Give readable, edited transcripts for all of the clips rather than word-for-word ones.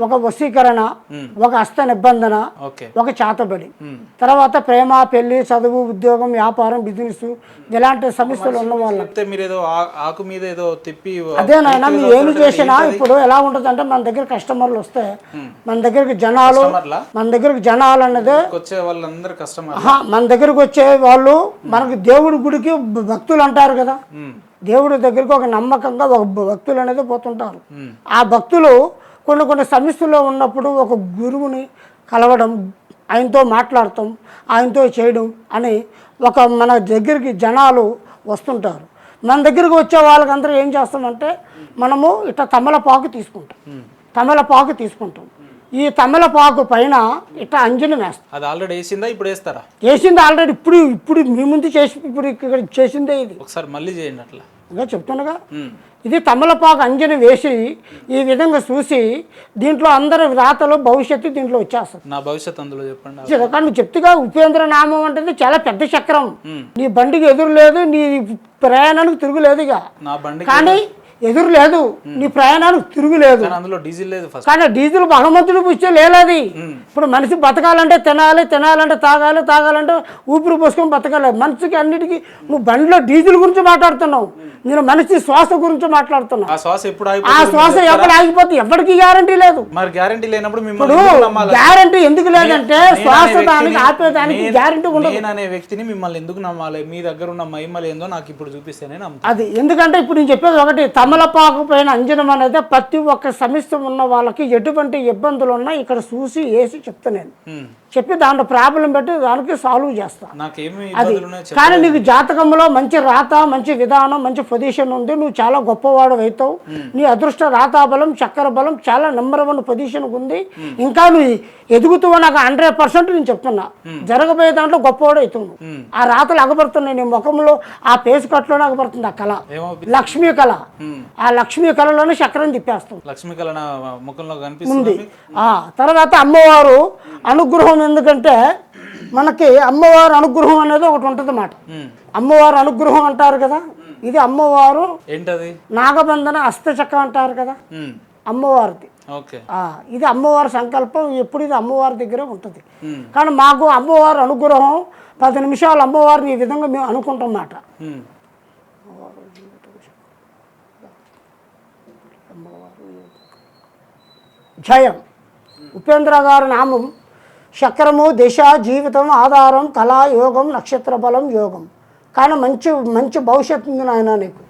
ఒక వశీకరణ, ఒక హస్త నిబంధన, ఒక చేతబడి, తర్వాత ప్రేమ, పెళ్లి, చదువు, ఉద్యోగం, వ్యాపారం, బిజినెస్ ఇలాంటి సమస్యలు ఉన్న వాళ్ళు అదేనైనా మీరు ఏమి చేసినా ఇప్పుడు ఎలా ఉంటుంది అంటే మన దగ్గర కస్టమర్లు వస్తే మన దగ్గరికి జనాలు అన్నది మన దగ్గరకు వచ్చే వాళ్ళు మనకి దేవుడి గుడికి భక్తులు అంటారు కదా, దేవుడి దగ్గరికి ఒక నమ్మకంగా ఒక భక్తులు అనేది పోతుంటారు. ఆ భక్తులు కొన్ని సమస్యల్లో ఉన్నప్పుడు ఒక గురువుని కలవడం, ఆయనతో మాట్లాడటం, ఆయనతో చేయడం అని ఒక మన దగ్గరికి జనాలు వస్తుంటారు. మన దగ్గరికి వచ్చే వాళ్ళకందరూ ఏం చేస్తామంటే మనము ఇట్లా తమలపాకు తీసుకుంటాం. ఈ తమలపాకు పైన ఇట్లా అంజనం వేస్తాం. అది ఆల్రెడీ వేసిందా, ఇప్పుడు వేస్తారా? వేసింది ఆల్రెడీ, ఇప్పుడు మీ ముందు చేసి ఇప్పుడు ఇక్కడ చేసిందే. ఇది ఒకసారి మళ్ళీ చేయండి. అట్లా ఇంకా చెప్తుండగా ఇది తమలపాకు అంజనం వేసి ఈ విధంగా చూసి దీంట్లో అందరి రాతలు భవిష్యత్తు దీంట్లో వచ్చేస్తుంది. నా భవిష్యత్తు అందులో చెప్పండి. కానీ నువ్వు చెప్తుగా ఉపేంద్ర నామం అంటే చాలా పెద్ద చక్రం. నీ బండికి ఎదురు లేదు, నీ ప్రయాణానికి తిరుగులేదు. ఇక నా బండి కానీ ఎదురు లేదు, నీ ప్రయాణానికి తిరుగులేదు. అందులో డీజిల్ లేదు. కానీ డీజిల్ భగవంతుడు పుష్టే లేదది. ఇప్పుడు మనిషి బతకాలంటే తినాలంటే తాగాలంటే ఊపిరి పోసుకొని బతకాలి. మనిషికి అన్నిటికీ నువ్వు బండిలో డీజిల్ గురించి మాట్లాడుతున్నావు, నేను మనిషి శ్వాస గురించి మాట్లాడుతున్నావు. ఆ శ్వాస ఎప్పుడు ఆగిపోతే ఎవరికి గ్యారంటీ లేదు. మరి గ్యారంటీ లేనప్పుడు గ్యారంటీ ఎందుకు లేదంటే శ్వాస దానికి ఆపేదానికి గ్యారంటీ ఉండదు. అనే వ్యక్తిని మిమ్మల్ని ఎందుకు నమ్మాలి? మీ దగ్గర ఉన్న మహిమలు ఏందో నాకు ఇప్పుడు చూపిస్తేనే నమ్ముతాను. అది ఎందుకంటే ఇప్పుడు నేను చెప్పేది ఒకటి, తమలపాకు పైన అంజనం అనేది ప్రతి ఒక్క సమస్య ఉన్న వాళ్ళకి ఎటువంటి ఇబ్బందులు ఉన్నా ఇక్కడ చూసి వేసి చెప్తా. నేను చెప్పి దాంట్లో ప్రాబ్లం పెట్టి దానికి సాల్వ్ చేస్తాను. అది కానీ నీకు జాతకంలో మంచి రాత, మంచి విధానం, మంచి పొజిషన్ ఉంది, నువ్వు చాలా గొప్పవాడు అవుతావు. నీ అదృష్ట రాతాబలం, చక్కెర బలం చాలా నెంబర్ 1 పొజిషన్ ఉంది. ఇంకా నువ్వు ఎదుగుతావు, నాకు 100% నేను చెప్తున్నా. జరగబోయే దాంట్లో గొప్పవాడు అవుతావు. ఆ రాతలు అగబడుతున్నాయి నీ ముఖంలో, ఆ పేసు కట్టులోనే అగబడుతుంది ఆ కళ, లక్ష్మీ కళ. ఆ లక్ష్మీ కళలోనే చక్రం తిప్పేస్తాం. లక్ష్మీ కళ ముఖంలో కనిపిస్తుంది. తర్వాత అమ్మవారు అనుగ్రహం, ఎందుకంటే మనకి అమ్మవారు అనుగ్రహం అనేది ఒకటి ఉంటుంది అన్నమాట. అమ్మవారు అనుగ్రహం అంటారు కదా, ఇది అమ్మవారు ఏంటది నాగబంధన హస్తచక్రం అంటారు కదా, అమ్మవారిది. ఇది అమ్మవారి సంకల్పం, ఎప్పుడు ఇది అమ్మవారి దగ్గరే ఉంటుంది. కానీ మాకు అమ్మవారి అనుగ్రహం 10 నిమిషాలు అమ్మవారిని ఈ విధంగా మేము అనుకుంటాం అన్నమాట. జయం ఉపేంద్ర గారి నామం చక్రము, దిశ, జీవితం, ఆధారం, కళా, యోగం, నక్షత్ర బలం, యోగం. కానీ మంచి భవిష్యత్తు ఉంది నాయన నీకు.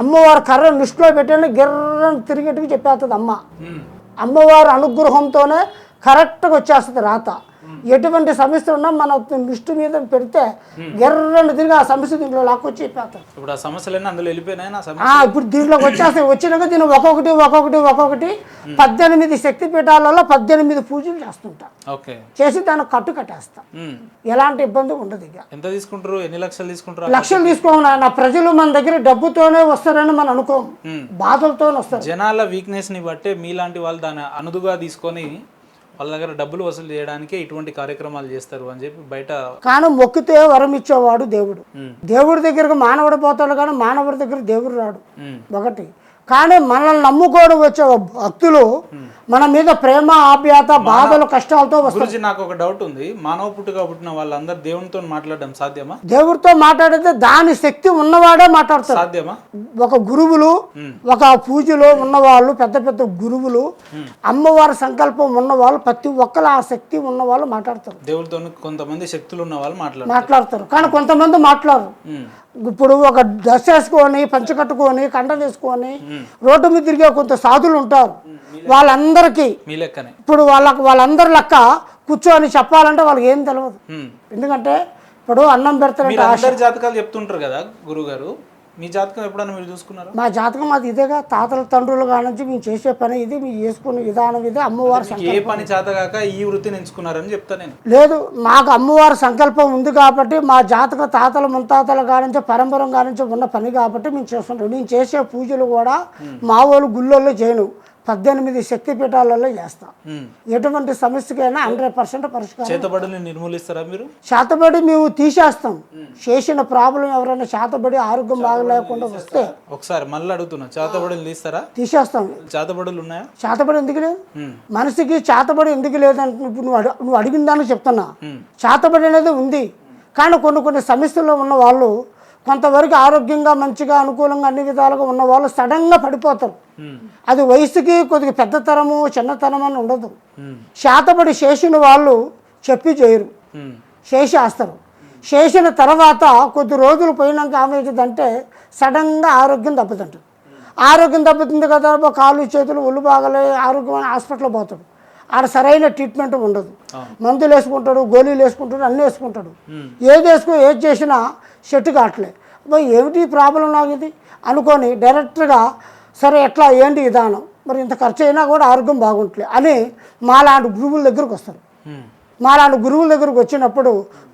అమ్మవారు కర్ర దృష్టిలో పెట్టండి, గిర్రని తిరిగేట్టుకు చెప్పేస్తుంది అమ్మ. అమ్మవారి అనుగ్రహంతోనే కరెక్ట్గా వచ్చేస్తుంది రాత. ఎటువంటి సమస్య ఉన్నా మన దృష్టి మీద పెడితే గిర్రని తిరిగి ఆ సమస్య దీంట్లో లాక్కొచ్చి చెప్పేస్తారు. ఇప్పుడు ఆ సమస్యలన్నీ అందులో వెళ్ళిపోయినాయి. ఇప్పుడు దీంట్లోకి వచ్చేస్తాయి. వచ్చినాక దీన్ని ఒక్కొక్కటి 18 శక్తి పీఠాలలో 18 పూజలు చేస్తుంటా. చేసి దానికి కట్టేస్తా. ఎలాంటి ఇబ్బంది ఉండదు. ఇక ఎంత తీసుకుంటారు? ఎన్ని లక్షలు తీసుకుంటారు? లక్షలు తీసుకోము నా ప్రజలు మన దగ్గర డబ్బుతోనే వస్తారని మనం అనుకోము, బాధలతోనే వస్తారు. జనాల వీక్నెస్ ని బట్టే మీలాంటి వాళ్ళు దాన్ని అనుదుగా తీసుకొని వాళ్ళ దగ్గర డబ్బులు వసూలు చేయడానికే ఇటువంటి కార్యక్రమాలు చేస్తారు అని చెప్పి బయట. కానీ మొక్కితే వరం ఇచ్చేవాడు దేవుడు. దేవుడి దగ్గరకు మానవుడు పోతాడు, కానీ మానవుడి దగ్గర దేవుడు రాడు. ఒకటి. కానీ మనల్ని నమ్ముకోవడం వచ్చే భక్తులు మన మీద ప్రేమ, ఆప్యాయత, బాధలు, కష్టాలతో వస్తారు. నాకు ఒక డౌట్ ఉంది, మానవ పుట్టుగా పుట్టిన వాళ్ళందరూ దేవునితో మాట్లాడడం సాధ్యమా? దేవుడితో మాట్లాడితే దాని శక్తి ఉన్నవాడే మాట్లాడతారు. సాధ్యమా? ఒక గురువులు, ఒక పూజలో ఉన్నవాళ్ళు, పెద్ద గురువులు, అమ్మవారి సంకల్పం ఉన్నవాళ్ళు, ప్రతి ఒక్కరు ఆ శక్తి ఉన్నవాళ్ళు మాట్లాడతారు. దేవుడితో కొంతమంది శక్తులు ఉన్న వాళ్ళు మాట్లాడతారు, కానీ కొంతమంది మాట్లాడరు. ఇప్పుడు ఒక డ్రెస్ వేసుకొని, పంచ కట్టుకొని, కండ వేసుకొని రోడ్డు మీద తిరిగే కొంత సాధులు ఉంటారు. వాళ్ళందరికీ ఇప్పుడు వాళ్ళందరి లెక్క కూర్చొని చెప్పాలంటే వాళ్ళకి ఏం తెలియదు. ఎందుకంటే ఇప్పుడు అన్నం పెడతారు. జాతకాలు చెప్తుంటారు కదా గురుగారు, మీ జాతకం ఎప్పుడన్నా మీరు చూసుకున్నారా? మా జాతకం అది ఇదేగా, తాతల తండ్రుల కానుంచి మేము చేసే పని ఇది, మేము చేసుకునే విధానం ఇదే. అమ్మవారి ఏ పని చేతగాక ఈ వృత్తిని ఎంచుకున్నారని చెప్తా నేను. లేదు, మాకు అమ్మవారి సంకల్పం ఉంది కాబట్టి, మా జాతక తాతల ముత్తాతల కానుంచి పరంపరం కానుంచి ఉన్న పని కాబట్టి మేము చేస్తుంటాం. నేను చేసే పూజలు కూడా మా వాళ్ళు గుళ్ళల్లో చేయను, 18 శక్తి పీఠాలలో చేస్తాం. ఎటువంటి సమస్యకైనా 100% పరిష్కారం. చేతబడిని నిర్మూలిస్తారా మీరు? చేతబడి మేము తీసేస్తాం. చేసిన ప్రాబ్లం ఎవరైనా చేతబడి ఆరోగ్యం బాగలేకుండా వస్తే ఒకసారి మళ్ళీ అడుగుతున్నా, చేతబడులు తీస్తారా? తీసేస్తాం. చేతబడులు ఉన్నాయా? చేతబడి ఎందుకు లేదు? మనిషికి చేతబడి ఎందుకు లేదంటే ఇప్పుడు నువ్వు అడిగిన దానికి చెప్తున్నా. చేతబడి అనేది ఉంది, కానీ కొన్ని సమస్యల్లో ఉన్న వాళ్ళు కొంతవరకు ఆరోగ్యంగా మంచిగా అనుకూలంగా అన్ని విధాలుగా ఉన్న వాళ్ళు సడన్గా పడిపోతారు. అది వయసుకి కొద్దిగా పెద్దతరము చిన్నతనం అని ఉండదు. చేతబడి చేసిన వాళ్ళు చెప్పి చేయరు, చేసేస్తారు. చేసిన తర్వాత కొద్ది రోజులు పోయినాక ఏమవుతుందంటే సడన్గా ఆరోగ్యం దెబ్బతింటుంది. ఆరోగ్యం దెబ్బతింది కదా, కాళ్ళు చేతులు ఒళ్ళు బాగలే ఆరోగ్యమైన హాస్పిటల్ పోతాడు. ఆడ సరైన ట్రీట్మెంట్ ఉండదు. మందులు వేసుకుంటాడు, గోళీలు వేసుకుంటాడు, అన్నీ వేసుకుంటాడు. ఏది చేసినా చెట్టు కావట్లే. ఏమిటి ప్రాబ్లం నాకు ఇది అనుకొని డైరెక్ట్గా సరే ఎట్లా ఏంటి విధానం, మరి ఇంత ఖర్చు అయినా కూడా ఆరోగ్యం బాగుంటలే అని మాలాంటి గురువుల దగ్గరకు వస్తారు. మాలాంటి గురువుల దగ్గరకు వచ్చినప్పుడు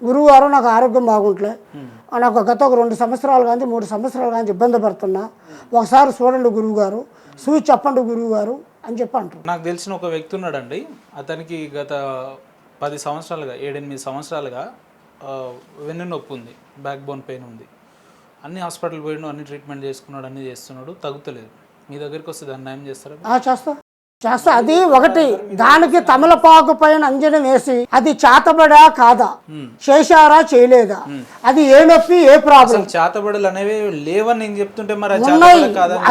గురువు గారు నాకు ఆరోగ్యం బాగుంటలే, నాకు గత 2 సంవత్సరాలు కానీ 3 సంవత్సరాలు కానీ ఇబ్బంది పడుతున్నా, ఒకసారి చూడండి గురువు గారు, చూసి చెప్పండి గురువు గారు అని చెప్పి అంటారు. నాకు తెలిసిన ఒక వ్యక్తి ఉన్నాడండి, అతనికి గత 10 సంవత్సరాలుగా 7-8 సంవత్సరాలుగా వెన్ను నొప్పి ఉంది, బ్యాక్ బోన్ పెయిన్ ఉంది. అన్ని హాస్పిటల్ పోయినాడు, అన్ని ట్రీట్మెంట్ చేసుకున్నాడు, అన్నీ చేస్తున్నాడు, తగ్గుతలేదు. మీ దగ్గరికి వస్తే దాన్ని నయం చేస్తారా? చేస్తా. అది ఒకటి, దానికి తమలపాకు పైన అంజనం వేసి అది చేతబడా కాదా, చేశారా చేయలేదా, అది ఏ నొప్పి ఏ ప్రాబ్లం. చేతబడులు అనేవి లేవని నేను చెప్తుంటే మరి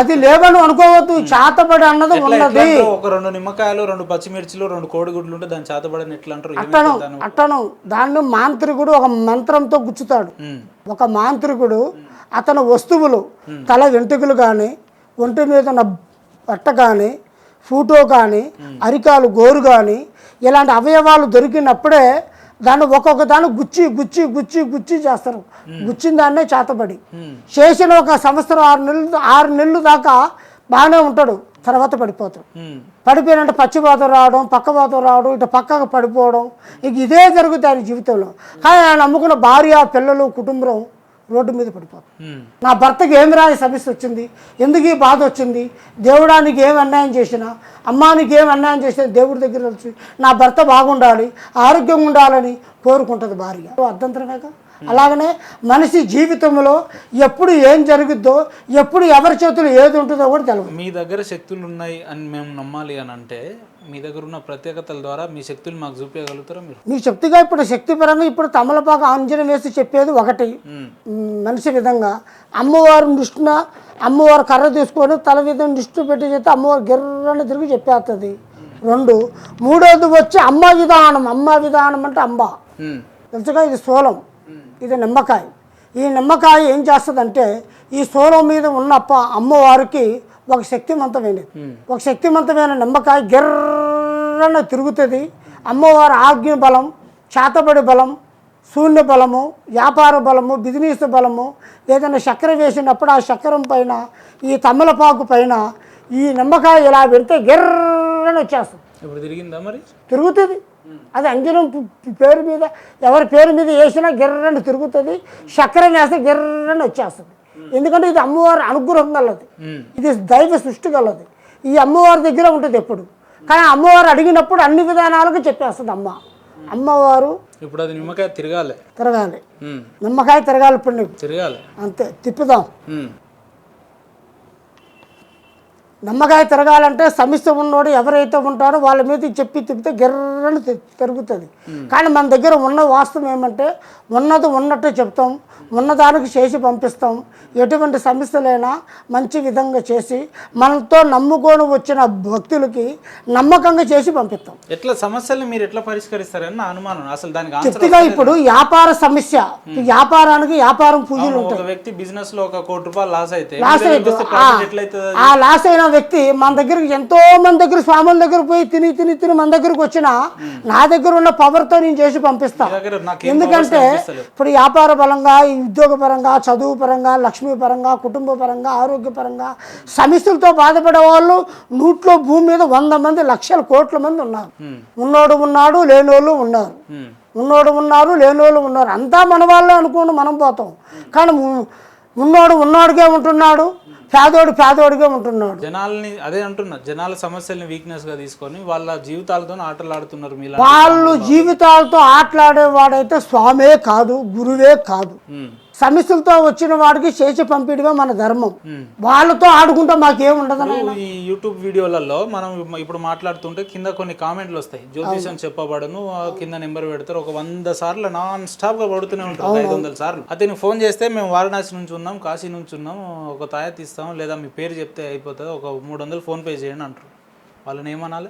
అది లేవని అనుకోవద్దు. చేతబడి అన్నది ఉన్నది. ఒక 2 నిమ్మకాయలు, 2 పచ్చిమిర్చిలు, 2 కోడిగుడ్లు ఉంటే దాని చేతబడిని ఎట్లా అంటారు? అట్టను దాన్ని మాంత్రికుడు ఒక మంత్రంతో గుచ్చుతాడు. ఒక మాంత్రికుడు అతని వస్తువులు తల వెంట్రుకలు కానీ, ఒంటి మీద ఉన్న బట్ట కానీ, ఫోటో కానీ, అరికాలు గోరు కానీ ఇలాంటి అవయవాలు దొరికినప్పుడే దాన్ని ఒక్కొక్క దాన్ని గుచ్చి గుచ్చి గుచ్చి గుచ్చి చేస్తారు. గుచ్చిన దాన్నే చేతబడి. చేసిన 1 సంవత్సరం 6 నెలలు దాకా బాగానే ఉంటాడు, తర్వాత పడిపోతాడు. పడిపోయినంటే పచ్చిపోతం రావడం, పక్కపోతం రావడం, ఇటు పక్కకు పడిపోవడం, ఇక ఇదే జరుగుతుంది ఆయన జీవితంలో. కానీ ఆయన నమ్ముకున్న భార్య పిల్లలు కుటుంబం రోడ్డు మీద పడిపోతుంది. నా భర్తకి ఏమి రాని సమస్య వచ్చింది, ఎందుకు ఈ బాధ వచ్చింది, దేవుడానికి ఏమి అన్యాయం చేసినా, అమ్మానికి ఏమి అన్యాయం చేసినా దేవుడి దగ్గర వచ్చి నా భర్త బాగుండాలి, ఆరోగ్యంగా ఉండాలని కోరుకుంటుంది భార్య. అర్థంతరమేగా. అలాగనే మనిషి జీవితంలో ఎప్పుడు ఏం జరుగుద్దో, ఎప్పుడు ఎవరి చేతులు ఏది ఉంటుందో కూడా తెలియదు. మీ దగ్గర శక్తులు ఉన్నాయి అని మేము నమ్మాలి అని అంటే మీ దగ్గర ఉన్న ప్రత్యేకతల ద్వారా మీ శక్తులు మాకు చూపించగలుగుతారా మీరు? మీకు శక్తిగా ఇప్పుడు శక్తి పరంగా ఇప్పుడు తమలపాకు అంజనం వేసి చెప్పేది ఒకటి మనిషి విధంగా. అమ్మవారు నిష్ణ, అమ్మవారు కర్ర తీసుకొని తల విధంగా నిష్ఠ పెట్టి చెప్తే అమ్మవారు గిర్రని తిరిగి చెప్పేస్తుంది. 2 మూడోది వచ్చి అమ్మ విధానం. అమ్మ విధానం అంటే అంబ తెలుసుగా, ఇది స్థూలం, ఇది నిమ్మకాయ. ఈ నిమ్మకాయ ఏం చేస్తుందంటే ఈ స్థూలం మీద ఉన్న అమ్మవారికి ఒక శక్తివంతమైన నిమ్మకాయ గిర్రన తిరుగుతుంది. అమ్మవారి ఆజ్ఞ బలం, చేతబడి బలం, శూన్య బలము, వ్యాపార బలము, బిజినెస్ బలము, ఏదైనా చక్కెర వేసినప్పుడు ఆ చక్కెరం పైన ఈ తమలపాకు పైన ఈ నిమ్మకాయ ఇలా పెడితే గిర్రన వచ్చేస్తుంది. ఇప్పుడు తిరిగిందా మరి? తిరుగుతుంది. అది అంజనం పేరు మీద ఎవరి పేరు మీద వేసినా గిర్రని తిరుగుతుంది. చక్కెరం వేస్తే గిర్రని వచ్చేస్తుంది. ఎందుకంటే ఇది అమ్మవారి అనుగ్రహం గలది, ఇది దైవ సృష్టి గలది. ఈ అమ్మవారి దగ్గర ఉంటుంది ఎప్పుడు. కానీ అమ్మవారు అడిగినప్పుడు అన్ని విధానాలకు చెప్పేస్తుంది అమ్మవారు. ఇప్పుడు అది నిమ్మకాయ తిరగాలి, నిమ్మకాయ తిరగాలి. ఇప్పుడు తిరగాలి అంతే, తిప్పుదాం. నిమ్మకాయ తిరగాలంటే సమస్య ఉన్నోడు ఎవరైతే ఉంటారో వాళ్ళ మీద చెప్పి తిప్పితే గిర్రని తిరుగుతుంది. కానీ మన దగ్గర ఉన్న వాస్తవం ఏమంటే ఉన్నది ఉన్నట్టు చెప్తాం, ఉన్నదానికి చేసి పంపిస్తాం. ఎటువంటి సమస్యలైనా మంచి విధంగా చేసి మనతో నమ్ముకొని వచ్చిన భక్తులకి నమ్మకంగా చేసి పంపిస్తాం. ఎట్లా సమస్యలు మీరు ఎట్లా పరిష్కరిస్తారని నా అనుమానం. అసలు దానికి చెప్తుగా ఇప్పుడు వ్యాపార సమస్య, వ్యాపారానికి వ్యాపారం పూజలు ఉంటాయి. ఒక వ్యక్తి బిజినెస్ లో 1 కోటి రూపాయలు లాస్ అయితే ఆ లాస్ అయిన వ్యక్తి మన దగ్గరికి ఎంతో మంది దగ్గర స్వాముల దగ్గర పోయి తిని మన దగ్గరకు వచ్చిన నా దగ్గర ఉన్న పవర్తో నేను చేసి పంపిస్తాను. ఎందుకంటే ఇప్పుడు వ్యాపార పరంగా, ఉద్యోగ పరంగా, చదువు పరంగా, లక్ష్మీ పరంగా, కుటుంబ పరంగా, ఆరోగ్య పరంగా సమస్యలతో బాధపడే వాళ్ళు నూట్లో భూమి మీద 100 మంది, లక్షల కోట్ల మంది ఉన్నారు. ఉన్నోడు ఉన్నాడు, లేనోళ్ళు ఉన్నారు. లేనోళ్ళు ఉన్నారు. అంతా మన వాళ్ళే అనుకోండి, మనం పోతాం. కానీ ఉన్నోడుగా ఉంటున్నాడు, పేదోడిగా ఉంటున్నాడు. జనాల్ని అదే అంటున్నా, జనాల సమస్యల్ని వీక్నెస్ గా తీసుకొని వాళ్ళ జీవితాలతో ఆటలు ఆడుతున్నారు. మీలా వాళ్ళు జీవితాలతో ఆటలాడేవాడైతే స్వామే కాదు, గురువే కాదు. సమస్యలతో వచ్చిన వాడికి చేసి పంపిడమే మన ధర్మం. వాళ్ళతో ఆడుకుంటే మాకేముండదు. ఈ యూట్యూబ్ వీడియోలలో మనం ఇప్పుడు మాట్లాడుతుంటే కింద కొన్ని కామెంట్లు వస్తాయి, జ్యోతిషం చెప్పబడను, కింద నెంబర్ పెడతారు, ఒక 100 సార్లు నాన్ స్టాప్ గా పడుతూనే ఉంటారు, 500 సార్లు. అతనికి ఫోన్ చేస్తే మేము వారణాసి నుంచి ఉన్నాం, కాశీ నుంచి ఉన్నాం, ఒక తాయత్ ఇస్తాం, లేదా మీ పేరు చెప్తే అయిపోతుంది, ఒక 300 ఫోన్ పే చేయండి అంటారు. వాళ్ళని ఏమనాలి?